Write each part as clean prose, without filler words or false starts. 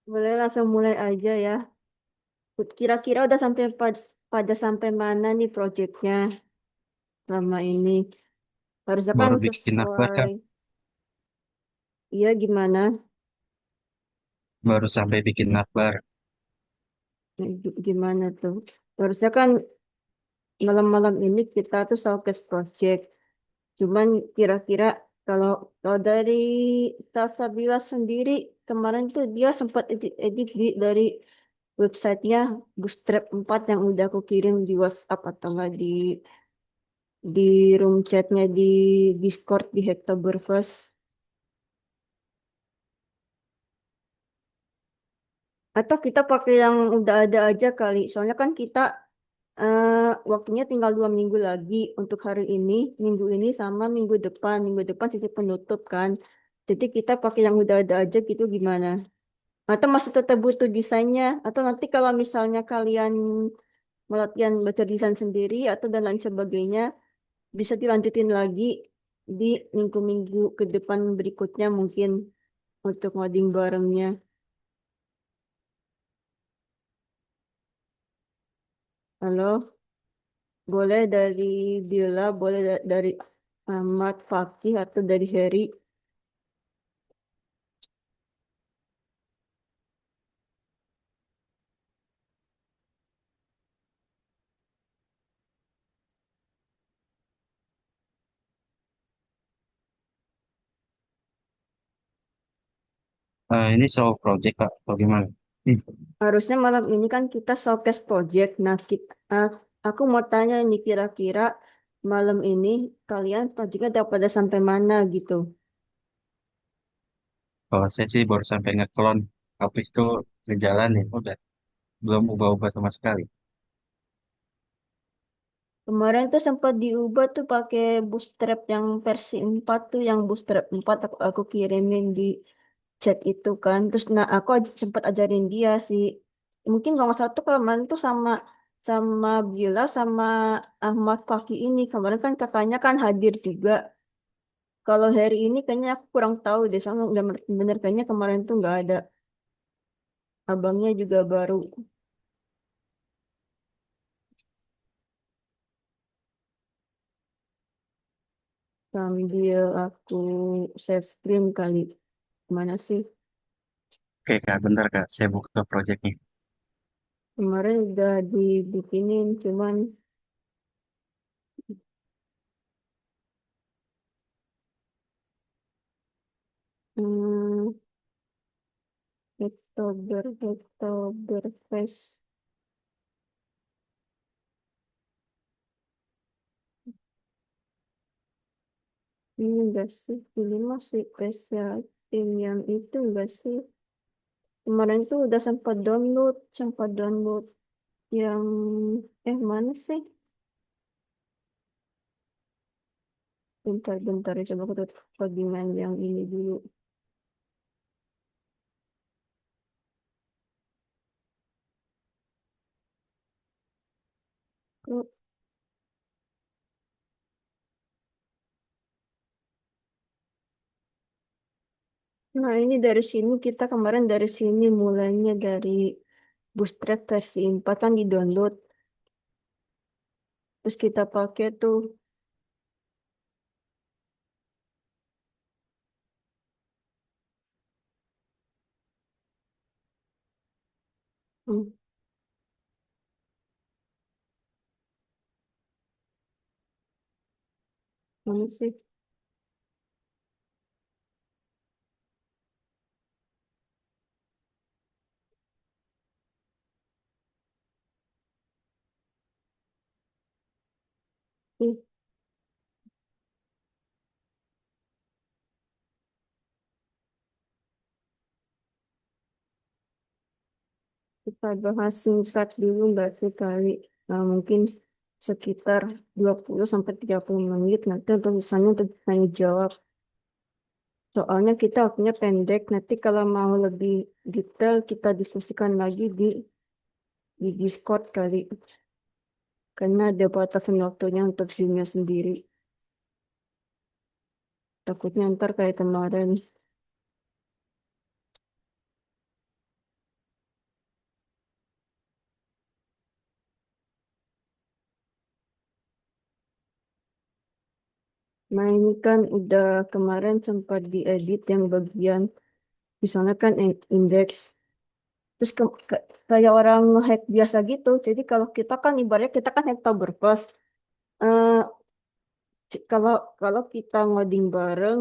Boleh langsung mulai aja ya. Kira-kira udah sampai pada sampai mana nih proyeknya selama ini? Harusnya kan Baru bikin akbar sesuai. Kak. Iya gimana? Baru sampai bikin akbar. Gimana tuh? Harusnya kan malam-malam ini kita tuh showcase project. Cuman kira-kira kalau kalau dari Tasabila sendiri kemarin tuh dia sempat edit dari websitenya Bootstrap 4 yang udah aku kirim di WhatsApp atau enggak di room chatnya di Discord di Hacktoberfest. Atau kita pakai yang udah ada aja kali. Soalnya kan kita eh, waktunya tinggal 2 minggu lagi untuk hari ini, minggu ini sama minggu depan. Minggu depan sisi penutup kan. Jadi kita pakai yang udah ada aja gitu gimana? Atau masih tetap butuh desainnya? Atau nanti kalau misalnya kalian mau latihan baca desain sendiri atau dan lain sebagainya, bisa dilanjutin lagi di minggu-minggu ke depan berikutnya mungkin untuk ngoding barengnya. Halo, boleh dari Bila, boleh dari Ahmad Fakih atau dari Heri. Ini soal project Kak, bagaimana? Harusnya malam ini kan kita showcase project. Nah, aku mau tanya nih kira-kira malam ini kalian projectnya udah pada sampai mana gitu. Kalau saya sih baru sampai ngeklon, habis itu ngejalanin, udah belum ubah-ubah sama sekali. Kemarin tuh sempat diubah tuh pakai bootstrap yang versi 4 tuh yang bootstrap 4 aku kirimin di chat itu kan. Terus nah aku sempat ajarin dia sih. Mungkin kalau nggak salah tuh kemarin tuh sama sama Bila sama Ahmad Paki ini. Kemarin kan kakaknya kan hadir juga. Kalau hari ini kayaknya aku kurang tahu deh. Soalnya udah bener kayaknya kemarin tuh nggak ada. Abangnya juga baru sambil aku share screen kali. Mana sih? Oke Kak, bentar Kak, saya buka projectnya. Kemarin udah dibikinin, cuman hmm, Oktoberfest ini enggak sih? Ini masih spesial tim yang itu enggak sih? Kemarin tuh udah sempat download yang mana sih? Bentar-bentar ya, coba aku tutup codingan yang ini dulu. Oh, nah, ini dari sini kita kemarin dari sini mulainya dari Bootstrap versi 4 kan di download. Terus kita pakai tuh hmm, mana sih? Ih, kita bahas singkat dulu nggak sih kali. Nah, mungkin sekitar 20 sampai 30 menit nanti untuk misalnya untuk tanya jawab. Soalnya kita waktunya pendek. Nanti kalau mau lebih detail kita diskusikan lagi di Discord kali. Karena ada batasan waktunya untuk Zoom-nya sendiri. Takutnya ntar kayak kemarin. Nah ini kan udah kemarin sempat diedit yang bagian misalnya kan indeks. Terus kayak orang nge-hack biasa gitu. Jadi kalau kita kan ibaratnya kita kan Hacktoberfest. Eh kalau kalau kita ngoding bareng,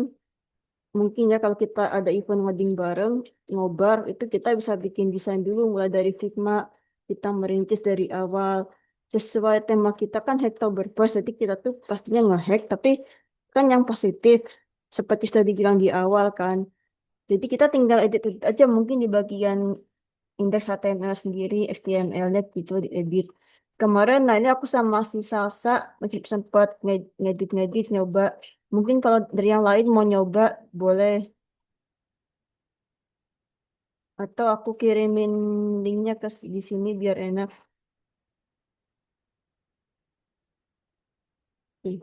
mungkin ya kalau kita ada event ngoding bareng, ngobar, itu kita bisa bikin desain dulu mulai dari Figma. Kita merintis dari awal. Sesuai tema kita kan Hacktoberfest. Jadi kita tuh pastinya nge-hack, tapi kan yang positif. Seperti sudah dibilang di awal kan. Jadi kita tinggal edit aja mungkin di bagian indeks HTML sendiri, HTML-nya gitu diedit. Kemarin, nah ini aku sama si Salsa masih sempat ngedit-ngedit nyoba. Mungkin kalau dari yang lain mau nyoba, boleh. Atau aku kirimin linknya di sini biar enak. Ih,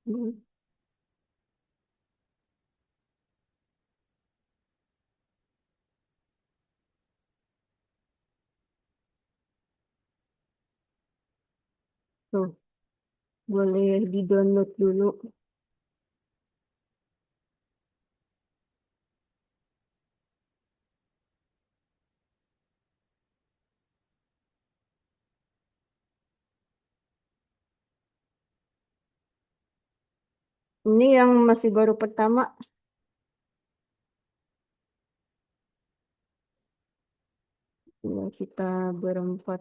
hmm, tuh, boleh di-download dulu. Ini yang masih baru pertama. Ya, kita berempat.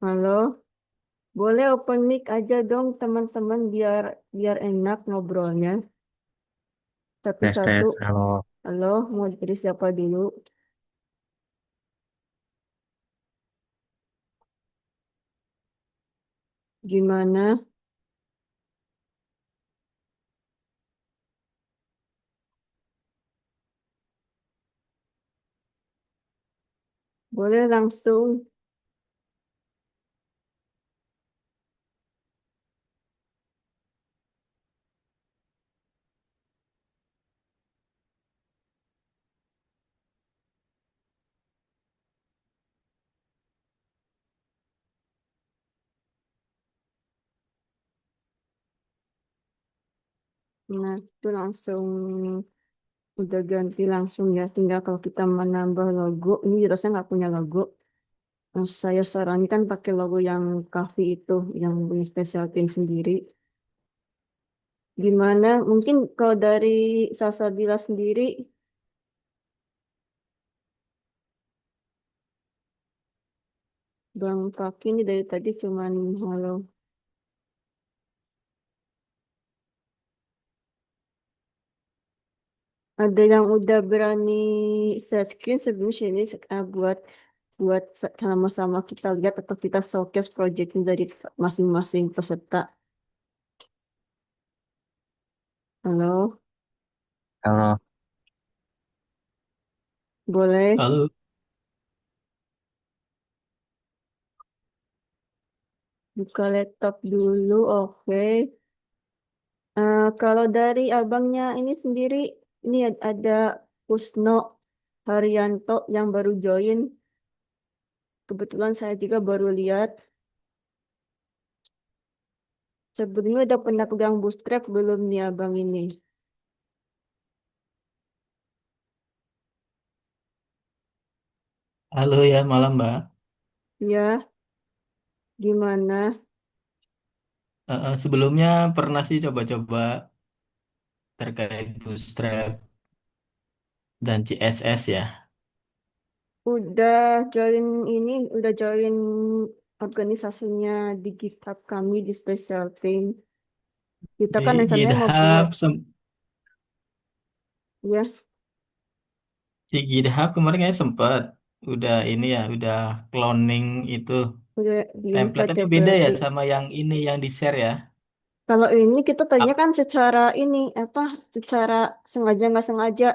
Halo, boleh open mic aja dong teman-teman biar biar enak ngobrolnya. Tes Satu-satu. tes, halo. Halo, mau dari siapa dulu? Gimana? Boleh langsung. Nah, itu langsung udah ganti langsung ya. Tinggal kalau kita menambah logo, ini rasanya nggak punya logo. Nah, saya sarankan pakai logo yang Cafe itu, yang punya special team sendiri. Gimana? Mungkin kalau dari Salsabila sendiri, Bang Faki ini dari tadi cuman halo. Ada yang udah berani share screen sebelum sini buat buat sama-sama kita lihat atau kita showcase projectnya dari masing-masing peserta. Halo, Halo, boleh Halo, buka laptop dulu, oke. Kalau dari abangnya ini sendiri, ini ada Kusno Haryanto yang baru join. Kebetulan saya juga baru lihat. Sebelumnya udah pernah pegang Bootstrap belum nih abang ini? halo ya malam Mbak. Ya, gimana? Sebelumnya pernah sih coba-coba terkait Bootstrap dan CSS ya. Udah join ini, udah join organisasinya di GitHub kami di Special Team. Kita Di kan rencananya mau GitHub, buat, ya, di GitHub kemarin kayaknya sempat udah ini ya, udah cloning itu udah di template invite tapi ya beda ya berarti. sama yang ini yang di share ya. Kalau ini kita tanya Ap- kan secara ini apa secara sengaja nggak sengaja.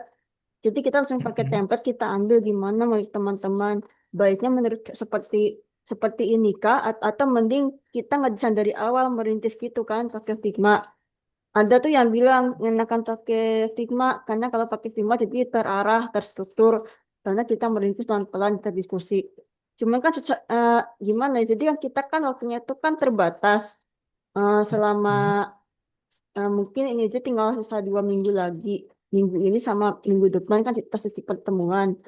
Jadi kita langsung pakai template kita ambil gimana menurut teman-teman. Baiknya menurut seperti seperti ini kah atau mending kita ngedesain dari awal merintis gitu kan pakai Figma. Ada tuh yang bilang enakan pakai Figma karena kalau pakai Figma jadi terarah, terstruktur. karena kita merintis pelan-pelan kita diskusi. Cuman kan gimana ya? Jadi kan kita kan waktunya itu kan terbatas. Selama Hmm. mungkin ini aja tinggal sisa 2 minggu lagi. Minggu ini sama minggu depan kan kita sesi pertemuan.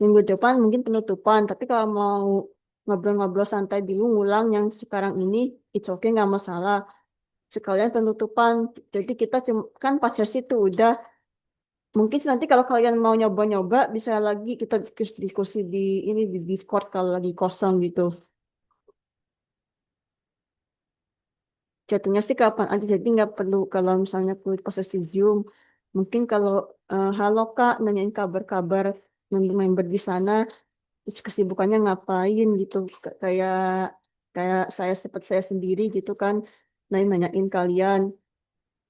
Minggu depan mungkin penutupan. Tapi kalau mau ngobrol-ngobrol santai dulu ngulang yang sekarang ini, it's okay nggak masalah. Sekalian penutupan. Jadi kita kan pas sesi itu udah. Mungkin nanti kalau kalian mau nyoba-nyoba bisa lagi kita diskusi di ini di Discord kalau lagi kosong gitu. Jatuhnya sih kapan aja jadi nggak perlu kalau misalnya kulit posisi Zoom. Mungkin kalau halo Kak nanyain kabar-kabar member di sana terus kesibukannya ngapain gitu kayak kayak saya seperti saya sendiri gitu kan nanyain kalian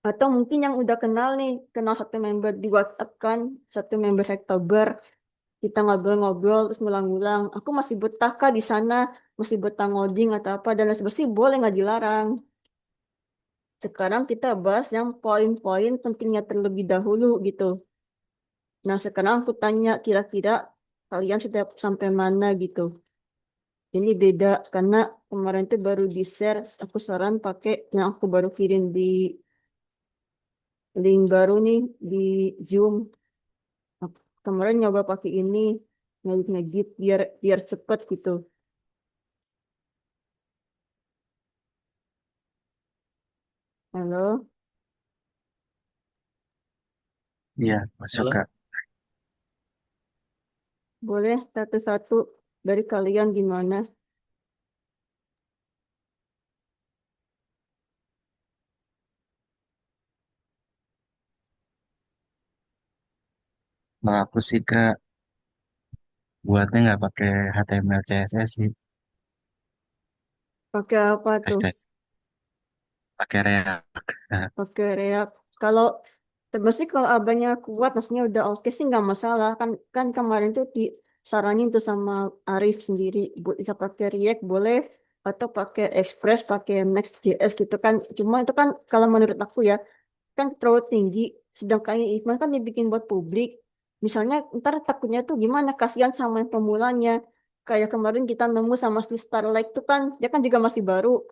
atau mungkin yang udah kenal nih kenal satu member di WhatsApp kan satu member Hacktober kita ngobrol-ngobrol terus ngulang-ngulang aku masih betah kah di sana masih betah ngoding atau apa dan lain sebagainya boleh nggak dilarang. Sekarang kita bahas yang poin-poin pentingnya terlebih dahulu gitu. Nah, sekarang aku tanya kira-kira kalian sudah sampai mana gitu. Ini beda karena kemarin itu baru di-share, aku saran pakai yang aku baru kirim di link baru nih di Zoom. Kemarin nyoba pakai ini, ngedit biar biar cepet gitu. Halo, Iya, masuk Halo. Kak. boleh satu-satu dari kalian gimana? Kalau aku sih Kak, buatnya nggak pakai HTML CSS sih, Pakai apa tes tuh? tes, pakai React. Nah, Pakai React. Kalau termasuk kalau abangnya kuat, maksudnya udah oke sih nggak masalah. Kan kan kemarin tuh disaranin tuh sama Arif sendiri, bisa pakai React boleh atau pakai Express, pakai Next.js gitu kan. Cuma itu kan kalau menurut aku ya kan terlalu tinggi. Sedangkan Iqbal kan dibikin buat publik. Misalnya ntar takutnya tuh gimana kasihan sama yang pemulanya. Kayak kemarin kita nemu sama si Starlight tuh kan, dia kan juga masih baru.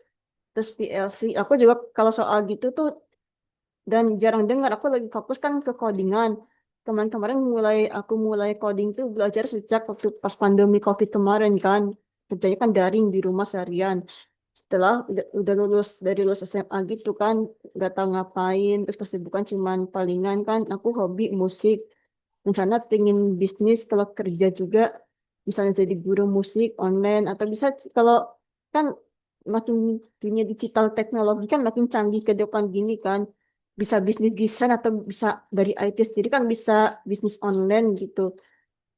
Terus PLC, aku juga kalau soal gitu tuh dan jarang dengar aku lagi fokus kan ke codingan kemarin-kemarin aku mulai coding tuh belajar sejak waktu pas pandemi COVID kemarin kan kerjanya kan daring di rumah seharian setelah udah lulus dari lulus SMA gitu kan nggak tahu ngapain terus kesibukan cuman palingan kan aku hobi musik rencana pengen bisnis kalau kerja juga misalnya jadi guru musik online atau bisa kalau kan makin dunia digital teknologi kan makin canggih ke depan gini kan bisa bisnis desain atau bisa dari IT sendiri kan bisa bisnis online gitu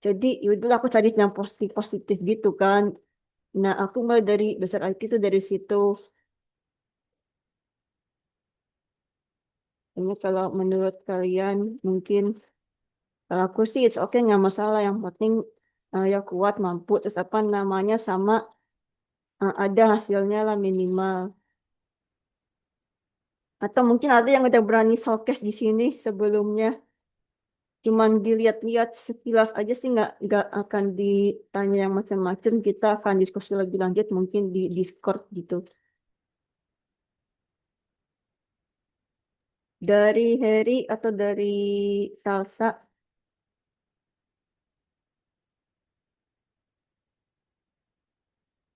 jadi yaudah aku cari yang positif positif gitu kan nah aku mulai dari belajar IT itu dari situ. Ini kalau menurut kalian mungkin kalau aku sih it's okay nggak masalah yang penting ya kuat mampu terus apa namanya sama ada hasilnya lah minimal atau mungkin ada yang udah berani showcase di sini sebelumnya cuman dilihat-lihat sekilas aja sih nggak akan ditanya yang macam-macam kita akan diskusi lebih lanjut mungkin di Discord gitu dari Harry atau dari Salsa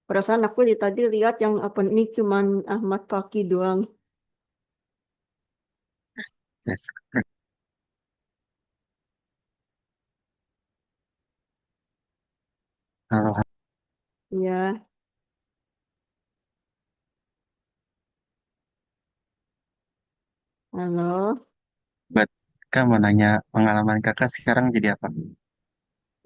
perasaan aku tadi lihat yang apa ini cuman Ahmad Fakih doang. tes. Kalau Ya, halo. buat Kak mau nanya pengalaman Kakak sekarang jadi apa?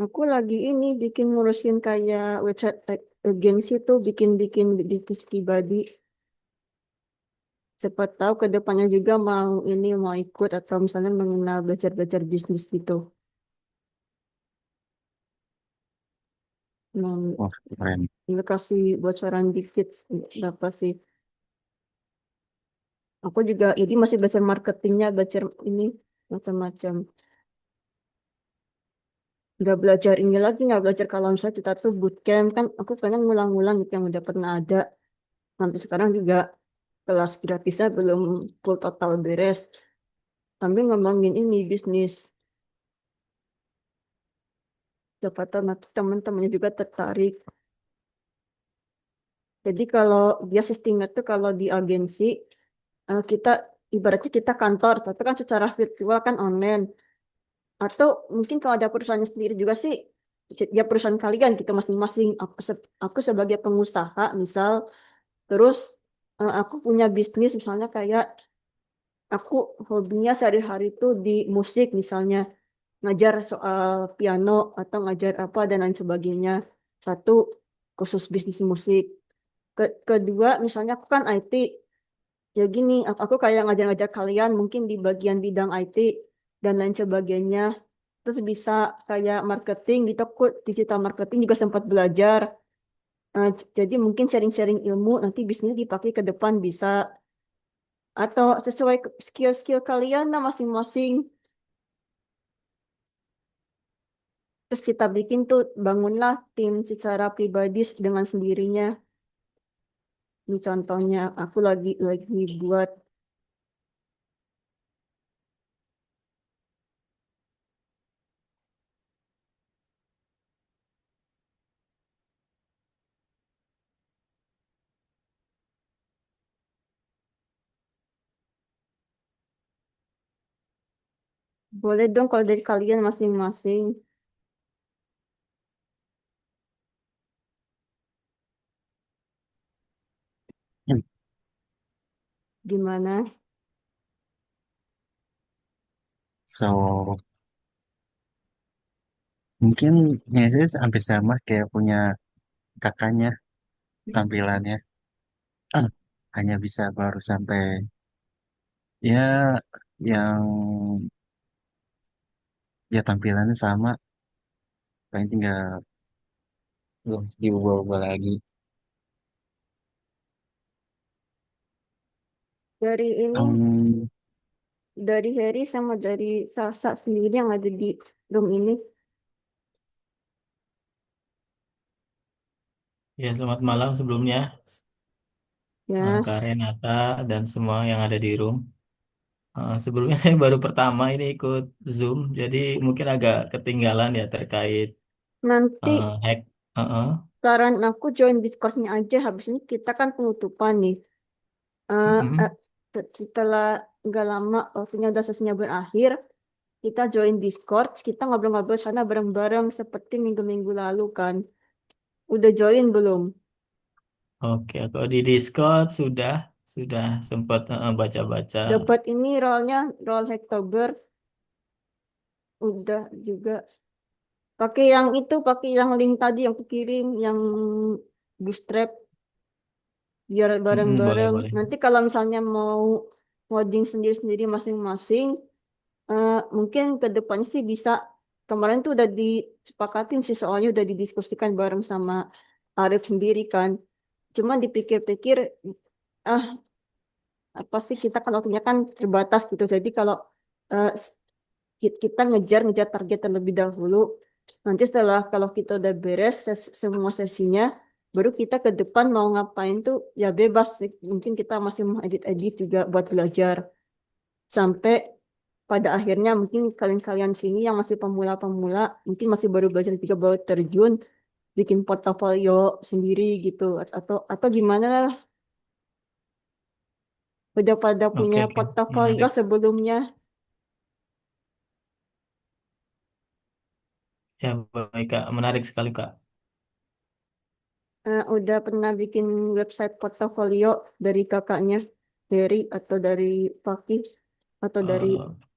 Aku lagi ini bikin ngurusin kayak website agensi tuh bikin-bikin bisnis pribadi. Siapa tahu ke depannya juga mau ini mau ikut atau misalnya mengenal belajar-belajar bisnis gitu. Mau Wah, keren. ini kasih bocoran dikit berapa sih? Aku juga ini masih belajar marketingnya, belajar ini macam-macam. nggak belajar ini lagi, nggak belajar kalau misalnya kita tuh bootcamp kan aku pengen ngulang-ngulang gitu yang udah pernah ada. Sampai sekarang juga kelas gratisnya belum full total beres. Sambil ngembangin ini bisnis. Siapa tahu nanti teman-temannya juga tertarik. Jadi kalau dia sistemnya tuh kalau di agensi kita ibaratnya kita kantor, tapi kan secara virtual kan online. Atau mungkin kalau ada perusahaannya sendiri juga sih, ya perusahaan kalian kita masing-masing. Aku sebagai pengusaha misal, terus aku punya bisnis misalnya kayak aku hobinya sehari-hari itu di musik misalnya ngajar soal piano atau ngajar apa dan lain sebagainya. Satu khusus bisnis musik. Kedua misalnya aku kan IT. Ya gini, aku kayak ngajar-ngajar kalian mungkin di bagian bidang IT dan lain sebagainya. Terus bisa kayak marketing gitu, aku digital marketing juga sempat belajar. Jadi mungkin sharing-sharing ilmu nanti bisnisnya dipakai ke depan bisa. Atau sesuai skill-skill kalian lah masing-masing. Terus kita bikin tuh, bangunlah tim secara pribadi dengan sendirinya. Ini contohnya, aku lagi buat. Boleh dong kalau dari kalian masing-masing. Hmm. Gimana? So, mungkin Yesus hampir sama kayak punya kakaknya tampilannya. Ah, hanya bisa baru sampai ya yang ya tampilannya sama, paling tinggal belum diubah-ubah lagi. Dari ini, Hmm, dari Harry sama dari Sasa sendiri yang ada di room ini. Ya, selamat malam sebelumnya, Ya, Kak Renata dan semua yang ada di room. Sebelumnya saya baru pertama ini ikut Zoom, jadi mungkin agak ketinggalan ya terkait nanti hack. saran aku join Discord-nya aja. Habis ini kita kan penutupan nih. Eh, eh, Mm-mm. Setelah nggak lama, maksudnya udah sesinya berakhir, kita join Discord, kita ngobrol-ngobrol sana bareng-bareng seperti minggu-minggu lalu kan. Udah join belum? Oke, kalau di Discord sudah sempat baca-baca. Dapat ini role-nya, role Hacktober. Udah juga. Pakai yang itu, pakai yang link tadi yang aku kirim, yang bootstrap, biar Boleh bareng-bareng. boleh. Nanti kalau misalnya mau ngoding sendiri-sendiri masing-masing, mungkin ke depannya sih bisa. Kemarin tuh udah disepakatin sih soalnya udah didiskusikan bareng sama Arif sendiri kan. Cuman dipikir-pikir, ah apa sih kita kan waktunya kan terbatas gitu. Jadi kalau eh, kita ngejar target terlebih dahulu. Nanti setelah kalau kita udah beres semua sesinya, baru kita ke depan mau ngapain tuh ya bebas sih. Mungkin kita masih mau edit-edit juga buat belajar. Sampai pada akhirnya mungkin kalian-kalian sini yang masih pemula-pemula, mungkin masih baru belajar juga baru terjun, bikin portofolio sendiri gitu. Atau gimana lah, udah pada Oke punya oke, portofolio menarik. sebelumnya. Ya baik Kak, menarik sekali Kak. Udah pernah bikin website portofolio dari kakaknya, dari atau dari Fakih atau dari Eh,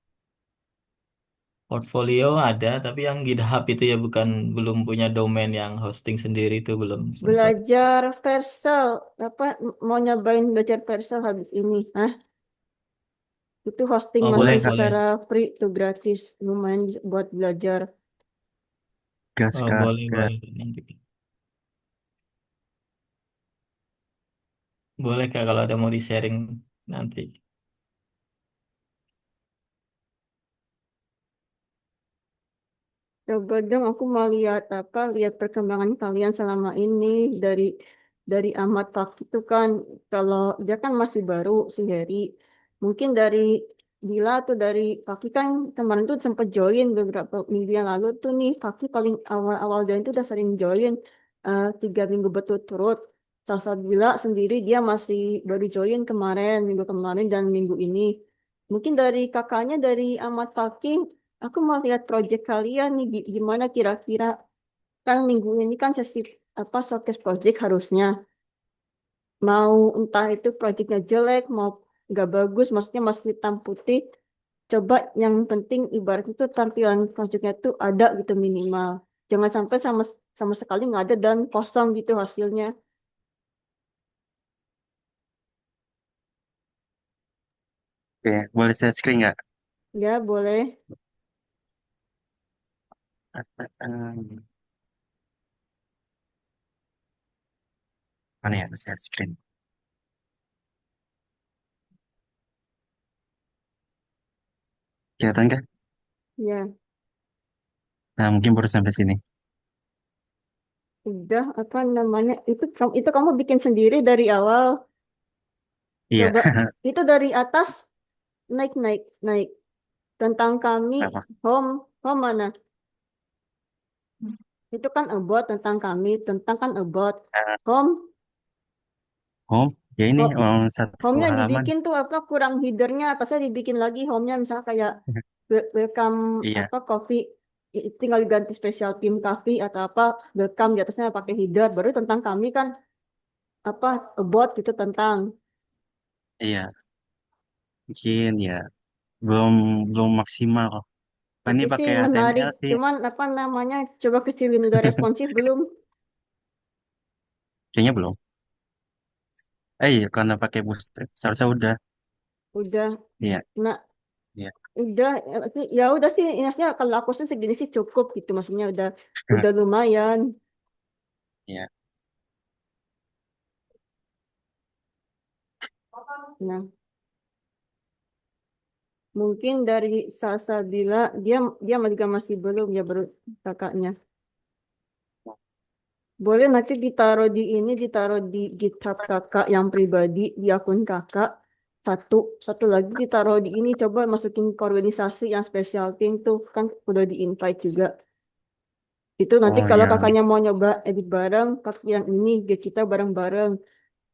Portfolio ada, tapi yang GitHub itu ya bukan belum punya domain yang hosting sendiri itu belum sempat. belajar Vercel apa mau nyobain belajar Vercel habis ini. Itu hosting Oh masih boleh boleh. secara free tuh gratis lumayan buat belajar. gas Oh Kak, boleh gas. boleh nanti. Boleh Kak kalau ada mau di sharing nanti. Coba dong, aku mau lihat apa, lihat perkembangan kalian selama ini dari Ahmad Fakih itu kan, kalau dia kan masih baru si Heri, mungkin dari Dila tuh dari Fakih kan kemarin tuh sempat join beberapa minggu yang lalu tuh nih Fakih paling awal-awal join tuh udah sering join 3 minggu berturut-turut. Sasa Dila sendiri dia masih baru join kemarin, minggu kemarin dan minggu ini. Mungkin dari kakaknya dari Ahmad Fakih. Aku mau lihat project kalian nih gimana kira-kira kan minggu ini kan sesi apa showcase project harusnya mau entah itu projectnya jelek mau nggak bagus maksudnya masih hitam putih coba yang penting ibarat itu tampilan projectnya itu ada gitu minimal jangan sampai sama sama sekali nggak ada dan kosong gitu hasilnya Oke, boleh saya screen nggak? ya boleh. Mana ya saya screen? Kelihatan kah? Ya Nah, mungkin baru sampai sini. udah apa namanya itu kamu bikin sendiri dari awal Iya, coba itu dari atas naik naik naik tentang kami apa? home home mana itu kan about tentang kami tentang kan about Eh, home home, ya ini ho- satu home-nya halaman. dibikin tuh apa kurang headernya atasnya dibikin lagi home-nya misalnya kayak welcome Iya, apa coffee tinggal diganti special team coffee atau apa welcome di atasnya pakai header baru tentang kami kan apa about gitu tentang iya. Mungkin ya belum belum maksimal kok. tapi Ini sih pakai menarik HTML sih. cuman apa namanya coba kecilin udah responsif belum Kayaknya belum. Iya, karena pakai Bootstrap. Seharusnya udah. udah Iya, nah iya. udah ya udah sih maksudnya kalau aku sih segini sih cukup gitu maksudnya udah lumayan Iya. nah mungkin dari Salsabila dia dia juga masih belum ya baru kakaknya boleh nanti ditaruh di ini ditaruh di GitHub kakak yang pribadi di akun kakak satu satu lagi ditaruh di ini coba masukin ke organisasi yang special team tuh kan udah di invite juga itu nanti Oh, kalau yang kakaknya mau nyoba edit bareng pakai yang ini kita bareng-bareng.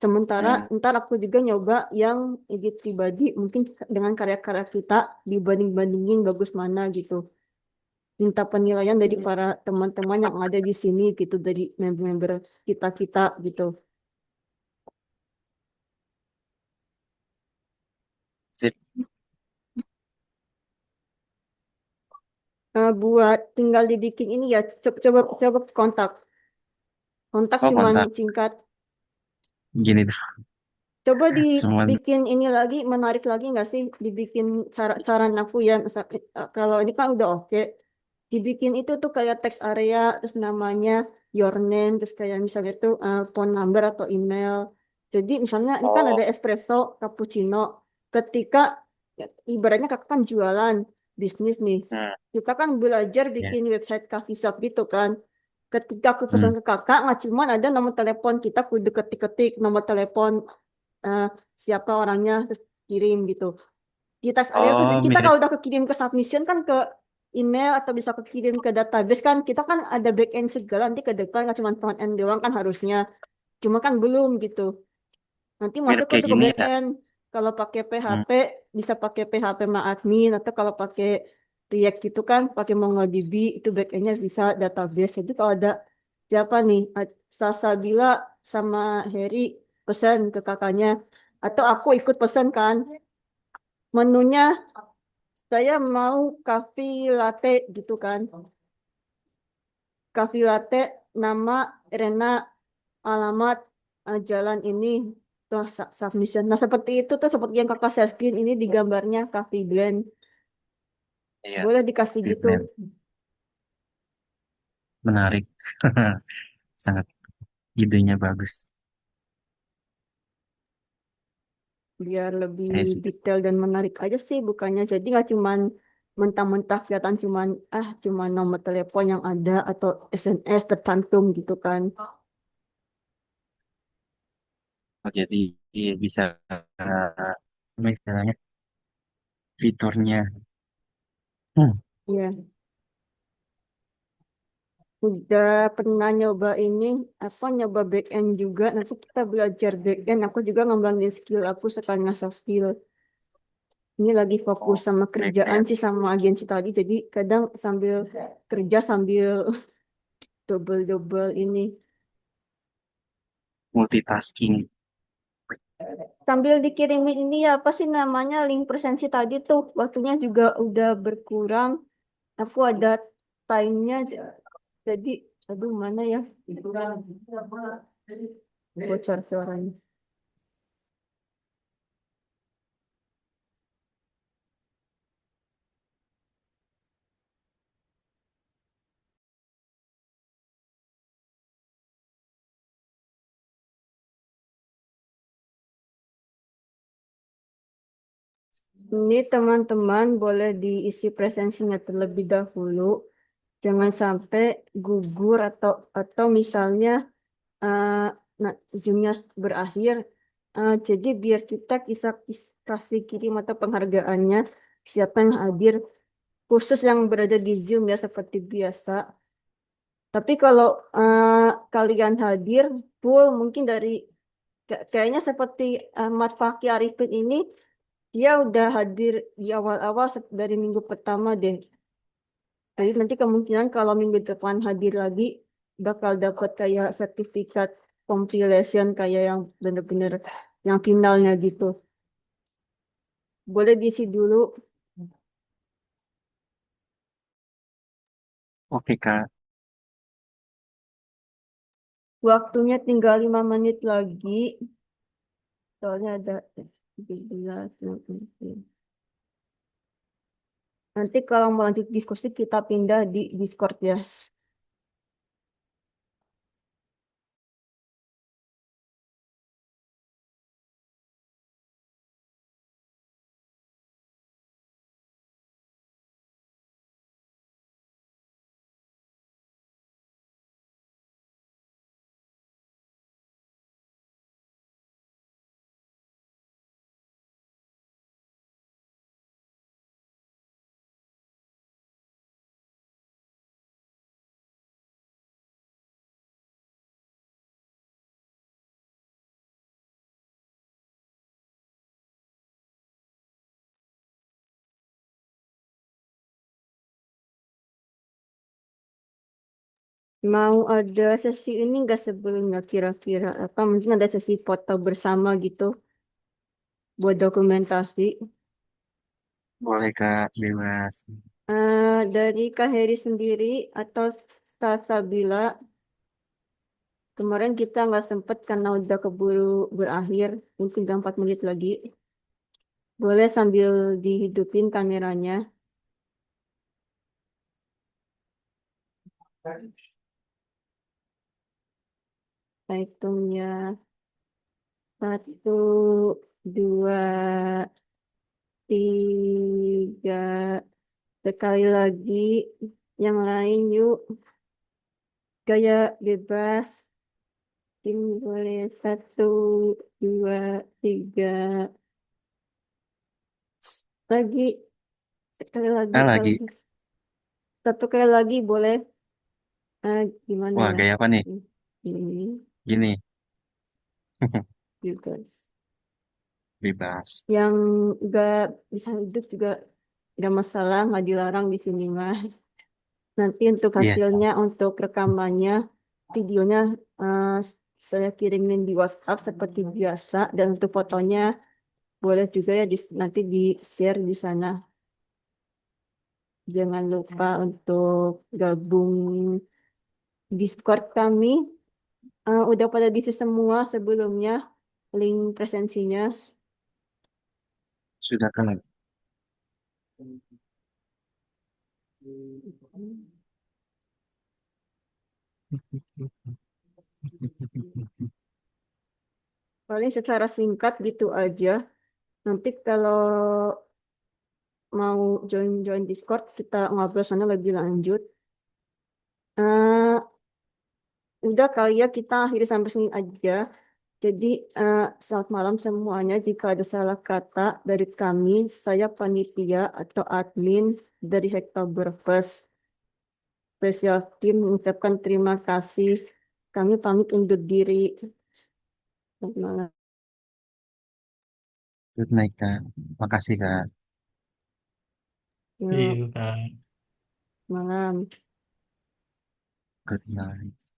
Sementara hmm, ntar aku juga nyoba yang edit pribadi mungkin dengan karya-karya kita dibanding-bandingin bagus mana gitu. Minta penilaian dari para teman-teman yang ada di sini gitu dari member-member kita-kita gitu. sip. Buat tinggal dibikin ini ya coba coba kontak. Kontak Oh, cuman kontak. singkat. Gini tuh. Coba Cuman, dibikin ini lagi menarik lagi nggak sih? Dibikin saran aku ya misal kalau ini kan udah oke. Dibikin itu tuh kayak text area terus namanya your name terus kayak misalnya tuh phone number atau email jadi misalnya ini kan ada oh, espresso cappuccino ketika ya, ibaratnya kakak kan jualan bisnis nih hmm, kita kan belajar ya. bikin website coffee shop gitu kan ketika aku Hmm. pesan ke kakak nggak cuma ada nomor telepon kita kudu ketik-ketik nomor telepon eh, siapa orangnya terus kirim gitu di test area tuh Oh, kita kalau mirip. udah kekirim ke submission kan ke email atau bisa kekirim ke database kan kita kan ada back end segala nanti ke depan nggak cuma front end doang kan harusnya cuma kan belum gitu nanti Mirip masuk ke kayak tuh ke gini back ya. end kalau pakai Hmm. PHP bisa pakai PHP sama admin atau kalau pakai React gitu kan pakai MongoDB itu back endnya bisa database jadi kalau ada siapa nih Salsabila sama Heri pesan ke kakaknya atau aku ikut pesan kan menunya saya mau coffee latte gitu kan. Coffee latte, nama Rena, alamat jalan ini, tuh submission. Nah seperti itu tuh seperti yang kakak share screen ini di gambarnya Coffee Blend. Iya, Boleh dikasih gitu Cleveland. Menarik. Sangat idenya bagus. biar lebih Eh, sih. detail dan menarik aja sih bukannya. Jadi nggak cuman mentah-mentah kelihatan cuman nomor telepon yang ada atau SMS tercantum gitu kan. Oh, jadi bisa apa istilahnya fiturnya. Hmm, Ya, udah pernah nyoba ini, apa nyoba back end juga. Nanti kita belajar back end. Aku juga ngembangin skill aku sekalian soft skill. Ini lagi fokus oh, sama back kerjaan end, sih sama agensi tadi. Jadi kadang sambil kerja sambil double-double ini. multitasking. Sambil dikirimin ini ya, apa sih namanya link presensi tadi tuh. Waktunya juga udah berkurang. Aku ada time-nya. Jadi, aduh mana ya? Bocor suaranya. Ini teman-teman boleh diisi presensinya terlebih dahulu. Jangan sampai gugur atau misalnya eh, nah, Zoom-nya berakhir. Jadi biar kita kasih kirim atau penghargaannya siapa yang hadir khusus yang berada di Zoom ya seperti biasa. Tapi kalau eh, kalian hadir full mungkin dari kayaknya seperti Ahmad Fakih Arifin ini dia udah hadir di awal-awal dari minggu pertama deh. Jadi nanti kemungkinan kalau minggu depan hadir lagi bakal dapat kayak sertifikat compilation kayak yang bener-bener yang finalnya gitu. Boleh diisi dulu. Oke Kak, Waktunya tinggal 5 menit lagi. Soalnya ada 17. Nanti kalau mau lanjut diskusi kita pindah di Discord ya. Mau ada sesi ini nggak sebelumnya kira-kira? Apa mungkin ada sesi foto bersama gitu buat dokumentasi. boleh Kak, bebas. Dari Kak Heri sendiri atau Sasabila, kemarin kita nggak sempet karena udah keburu berakhir, mungkin tinggal 4 menit lagi. Boleh sambil dihidupin kameranya. Saya hitungnya 1, 2, 3. Sekali lagi, yang lain yuk. Gaya bebas. Ini boleh 1, 2, 3. Lagi, sekali lagi. Ah Kalau lagi, satu kali lagi boleh. Gimana wah ya? gaya apa nih? Ini Gini, juga. bebas. Yang nggak bisa hidup juga nggak masalah, nggak dilarang di sini mah. Nanti untuk Iya, hasilnya, untuk rekamannya, videonya eh, saya kirimin di WhatsApp seperti biasa. Dan untuk fotonya boleh juga ya nanti di-share di sana. Jangan lupa untuk gabung Discord kami. Udah pada diisi semua sebelumnya link presensinya. sudah kan. Paling secara singkat gitu aja. Nanti kalau mau join Discord, kita ngobrol sana lebih lanjut. Eh, udah kali ya kita akhiri sampai sini aja. Jadi selamat malam semuanya. Jika ada salah kata dari kami, saya panitia atau admin dari Hektoberfest Special Team mengucapkan terima kasih. Kami pamit undur diri. Selamat malam. Good night, Kak. Makasih, Kak. Ya, Iya, Kak. malam. Good night.